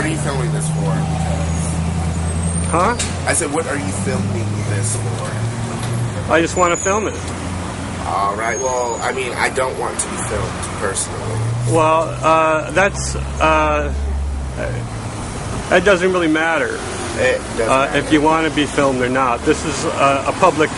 What are you filming this for? Huh? I said, what are you filming this for? I just want to film it. All right. Well, I mean, I don't want to be filmed personally. Well, that doesn't really matter if you want to be filmed or not. This is a public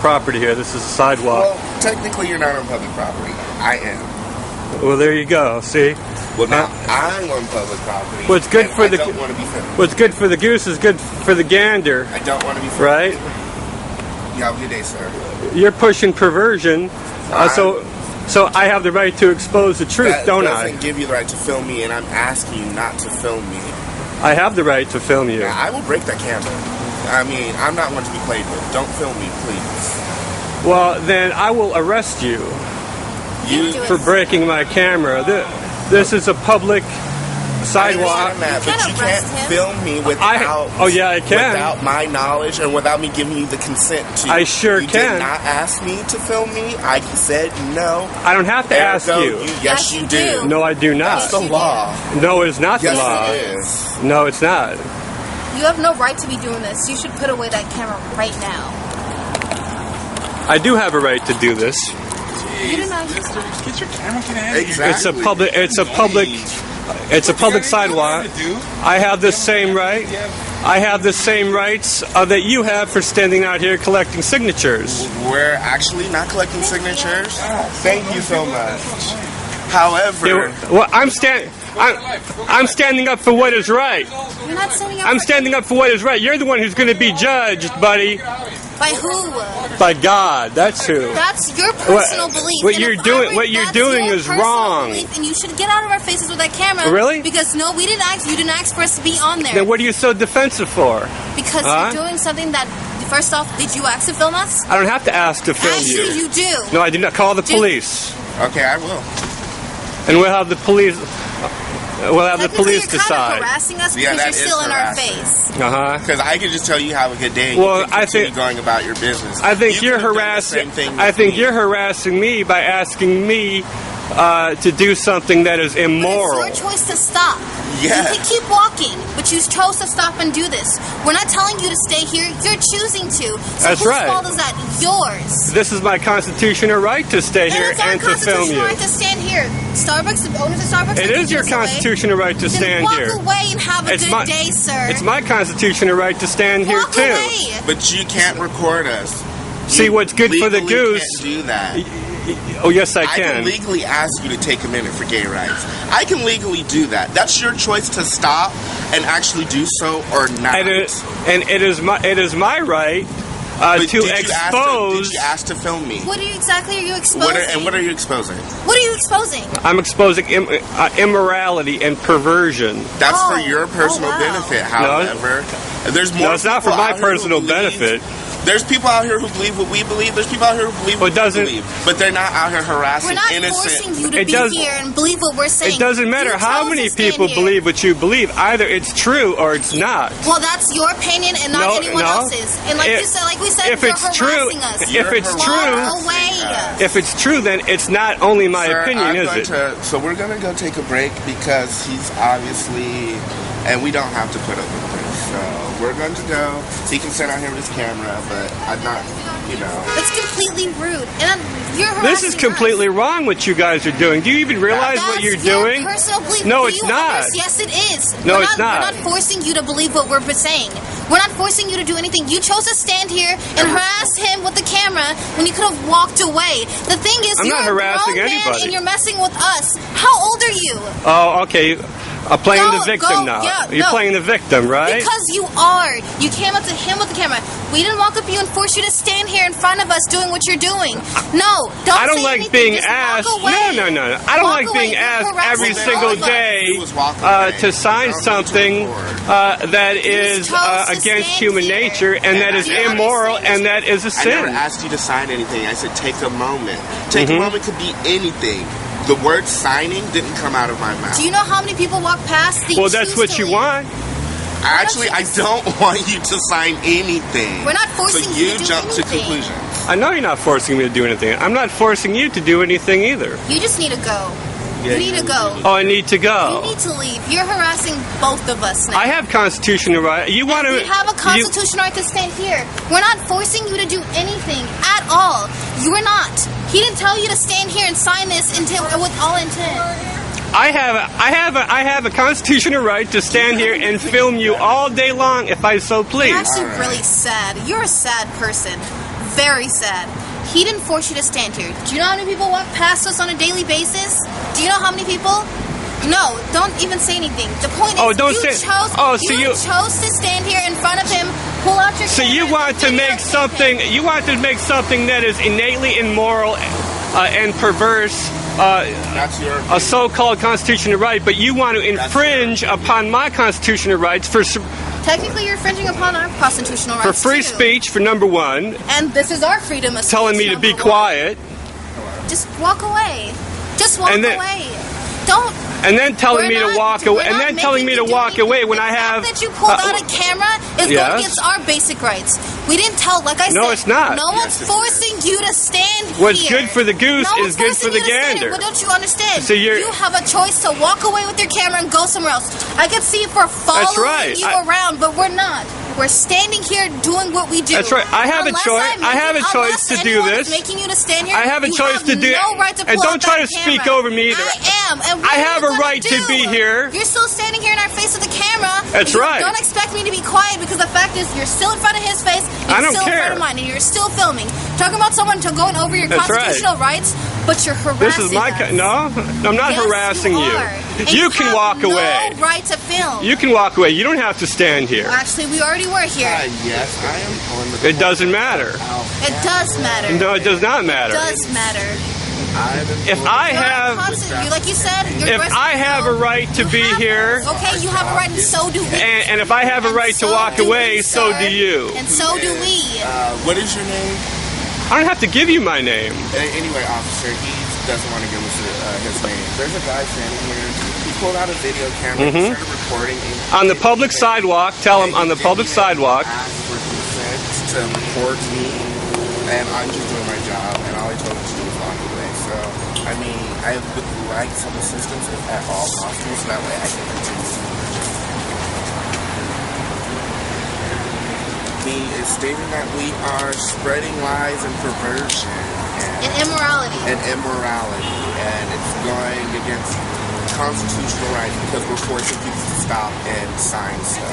property here. This is a sidewalk. Well, technically, you're not on public property. I am. Well, there you go. See. Well, now I'm on public property. What's good for the don't want to be filmed. What's good for the goose is good for the gander. I don't want to be filmed. Right? You have a good day, sir. You're pushing perversion, so I have the right to expose the truth, don't I? That doesn't give you the right to film me, and I'm asking you not to film me. I have the right to film you. Now, I will break that camera. I mean, I'm not one to be played with. Don't film me, please. Well, then I will arrest you for breaking my camera. This is a public sidewalk. But you can't film me without I can. Without my knowledge and without me giving you the consent to. I sure you can. You did not ask me to film me. I said no. I don't have to ask you. Yes, you do. No, I do not. That's the law. No, it's not the law. Yes, it is. No, it's not. You have no right to be doing this. You should put away that camera right now. I do have a right to do this. You did not. Get your camera out. Exactly. It's a public sidewalk. I have the same right. I have the same rights that you have for standing out here collecting signatures. We're actually not collecting signatures. Thank you so much. However, well, I'm standing up for what is right. You're not standing up. I'm standing up for what is right. You're the one who's going to be judged, buddy. By who? By God. That's who. That's your personal belief. What you're doing is wrong. Belief, and you should get out of our faces with that camera. Really? Because no, we didn't ask. You didn't ask for us to be on there. Then what are you so defensive for? Because you're doing something that. First off, did you ask to film us? I don't have to ask to film you. Actually, you do. No, I do not. Call the police. Okay, I will. And we'll have the police. We'll have the police you're decide. Kind of harassing us because you're still in our face. Because I can just tell you have a good day. And well, you can continue going about your business. I think you're harassing. You're harassing me by asking me to do something that is immoral. But it's your choice to stop. Yes. You can keep walking, but you chose to stop and do this. We're not telling you to stay here. You're choosing to. So That's right. Whose fault is that? Yours. This is my constitutional right to stay here and to film you. It's our constitutional right to stand here. Starbucks, the owners of Starbucks. It is your constitutional right to stand here. Walk away and have a good day, sir. It's my constitutional right to stand here too. Away. But you can't record us. See what's good for the goose. Can't do that. Oh yes, I can. I can legally ask you to take a minute for gay rights. I can legally do that. That's your choice to stop and actually do so or not. And it is my right to expose. Did you ask to film me? What exactly are you exposing? What are you exposing? What are you exposing? I'm exposing immorality and perversion. That's for your personal benefit. However, there's more. No, it's not for my personal benefit. There's people out here who believe what we believe. There's people out here who believe what we believe. But they're not out here harassing innocent. We're not forcing you to be here and believe what we're saying. It doesn't matter how many people believe what you believe. Either it's true or it's not. Well, that's your opinion and not anyone else's. And like you said, if it's true, if it's true, then it's not only my opinion, is it? So we're gonna go take a break because he's obviously, and we don't have to put up with this. So we're going to go. So he can sit out here with his camera, but I'm not, That's completely rude. And you're harassing This is completely wrong what you guys are doing. Do you even realize what you're doing? Personal belief. No, it's not. Yes, it is. No, it's not. We're not forcing you to believe what we're saying. We're not forcing you to do anything. You chose to stand here and harass him with the camera when you could have walked away. The thing is, I'm not harassing anybody. And you're messing with us. How old are you? Oh, okay. I'm playing the victim now. You're playing the victim, right? Because you are. You came up to him with the camera. We didn't walk up to you and force you to stand here in front of us doing what you're doing. No, don't I don't say like anything. being Just asked. walk away. No. I don't like being asked every single day to sign something that is against human nature and that is immoral and that is a sin. I never asked you to sign anything. I said take a moment. Take a moment could be anything. The word signing didn't come out of my mouth. Do you know how many people walk past the Well, that's what you want. Actually, I don't want you to sign anything. We're not forcing you to do jump anything. to conclusions. I know you're not forcing me to do anything. I'm not forcing you to do anything either. You just need to go. Yeah, you need to go. Oh, I need to go. You need to leave. You're harassing both of us now. I have constitutional right. You want to? We have a constitutional right to stand here. We're not forcing you to do anything at all. You are not. He didn't tell you to stand here and sign this with all intent. I have a constitutional right to stand here and film you all day long if I so please. You're actually really sad. You're a sad person. Very sad. He didn't force you to stand here. Do you know how many people walk past us on a daily basis? Do you know how many people? No, don't even say anything. The point is, you chose to stand here in front of him, pull out your. So you want to make something? You want to make something that is innately immoral and perverse. That's your a so-called constitutional right, but you want to infringe upon my constitutional rights for. Technically, you're infringing upon our constitutional rights for free too. Speech, for number one. And this is our freedom of speech. Telling me to be quiet. Just walk away. Just walk away. Don't. And then telling me to walk away. And then telling me to walk away when I have. The fact that you pulled out a camera is going against our basic rights. We didn't tell. Like I said, no, it's not. No one's forcing you to stand here. What's good for the goose is good for the gander. But don't you understand? So you have a choice to walk away with your camera and go somewhere else. I can see if we're following you around, but we're not. We're standing here doing what we do. That's right. I have a choice. I have a choice to do this. Making you to stand here. I have a choice to do it. No right to pull and don't out try to that speak camera. over me either. I am. And I have a right to be here. You're still standing here in our face with the camera. That's right. Don't expect me to be quiet because the fact is you're still in front of his face. And I don't still care. in front of mine, and you're still filming. Talking about someone going over your constitutional rights, but you're harassing This is my us. no. I'm not harassing you. You can walk away. No right to film. You can walk away. You don't have to stand here. Actually, we already were here. Yes, I am on the. It doesn't matter. It does matter. No, it does not matter. It does matter. If I have, like you said, if I have a right to be here, okay, you have a right, and so do we. And if I have a right to walk away, so do you. And so do we. What is your name? I don't have to give you my name. Anyway, officer, he doesn't want to give us his name. There's a guy standing here. He pulled out a video camera and started recording. On the public sidewalk, tell him on the public sidewalk. Asked for consent to record me, and I'm just doing my job, and all I told him to do was walk away. So, I mean, I would like some assistance if at all possible, so that way I can continue. Me is stating that we are spreading lies and perversion and immorality. And it's going against constitutional rights because we're forcing people to stop and sign stuff.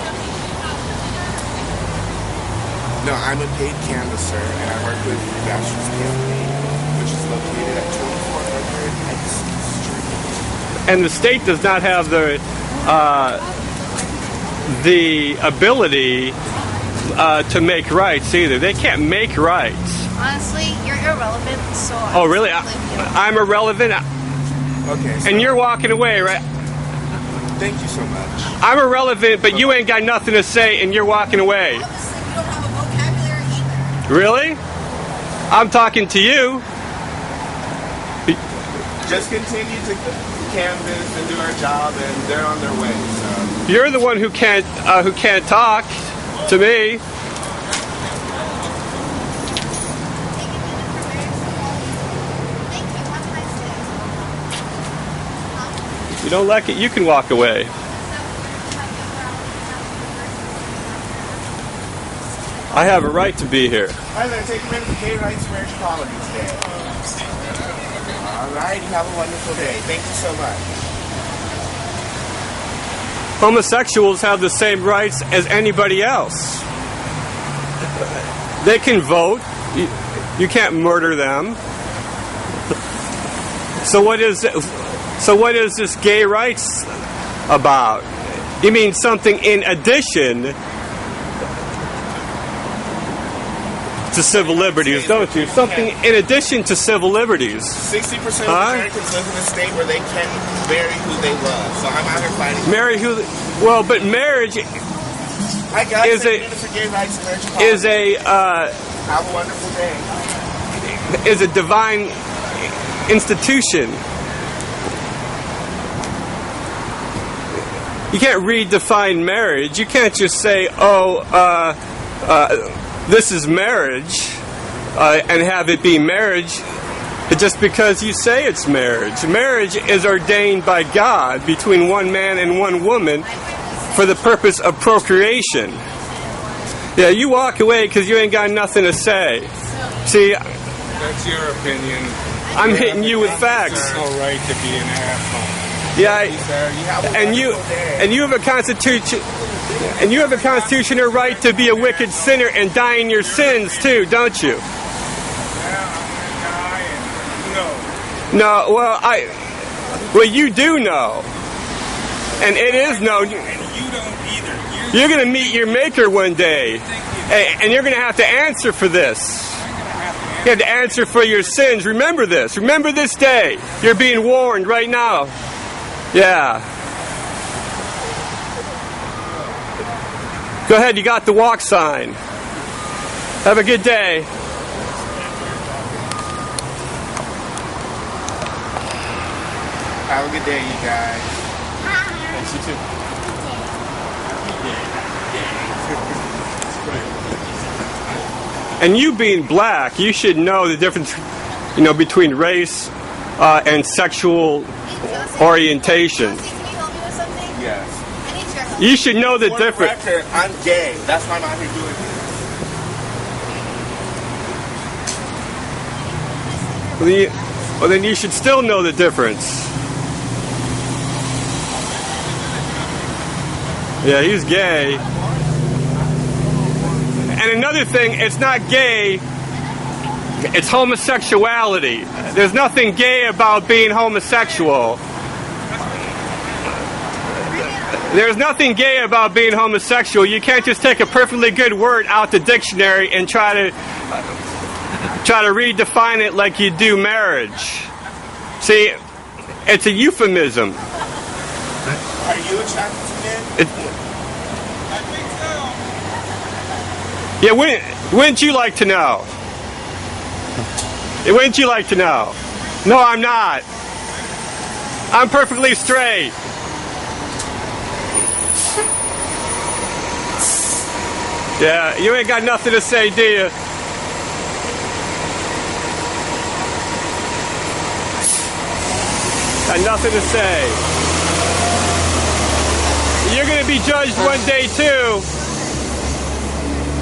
No, I'm a paid canvasser, and I work with the Bachelor's Campaign, which is located at 2400 Exit Street. And the state does not have the ability to make rights either. They can't make rights. Honestly, you're irrelevant. So oh, really? I'm irrelevant. Okay. So and you're walking away, right? Thank you so much. I'm irrelevant, but you ain't got nothing to say, and you're walking away. Obviously, you don't have a vocabulary either. Really? I'm talking to you. Just continue to canvas and do our job, and they're on their way. So. You're the one who can't talk to me. If you don't like it, you can walk away. I have a right to be here. Hi there, take a minute for Gay Rights Marriage Equality today. Alright, you have a wonderful day. Thank you so much. Homosexuals have the same rights as anybody else. They can vote. You can't murder them. So what is this gay rights about? You mean something in addition to civil liberties, don't you? Something in addition to civil liberties. 60% of Americans live in a state where they can marry who they love. So I'm out here fighting. Marry who? Well, but marriage is have a wonderful day. Is a divine institution. You can't redefine marriage. You can't just say, this is marriage, and have it be marriage, just because you say it's marriage. Marriage is ordained by God between one man and one woman for the purpose of procreation. Yeah, you walk away because you ain't got nothing to say. See, that's your opinion. I'm hitting you with facts. There's no right to be an asshole. Yeah, and you have a constitution, and you have a constitutional right to be a wicked sinner and die in your sins too, don't you? No, well, you do know, and it is known. And you don't either. You're going to meet your Maker one day, and you're going to have to answer for this. You have to answer for your sins. Remember this. Remember this day. You're being warned right now. Yeah. Go ahead. You got the walk sign. Have a good day. Have a good day, you guys. Thanks, you too. And you being black, you should know the difference, between race and sexual orientation. Can you help me with something? Yes. I need your help. You should know the For the difference. record, I'm gay. That's why I'm out here doing this. Well, then you should still know the difference. Yeah, he's gay. And another thing, it's not gay, it's homosexuality. There's nothing gay about being homosexual. There's nothing gay about being homosexual. You can't just take a perfectly good word out the dictionary and try to redefine it like you do marriage. See, it's a euphemism. Are you attracted to men? I think so. Yeah, wouldn't you like to know? Wouldn't you like to know? No, I'm not. I'm perfectly straight. Yeah, you ain't got nothing to say, do you? Got nothing to say. You're going to be judged one day too.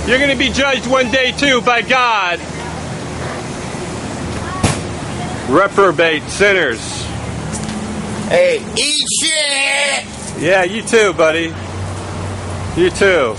You're going to be judged one day too by God. Reprobate sinners. Hey, eat shit! Yeah, you too, buddy. You too.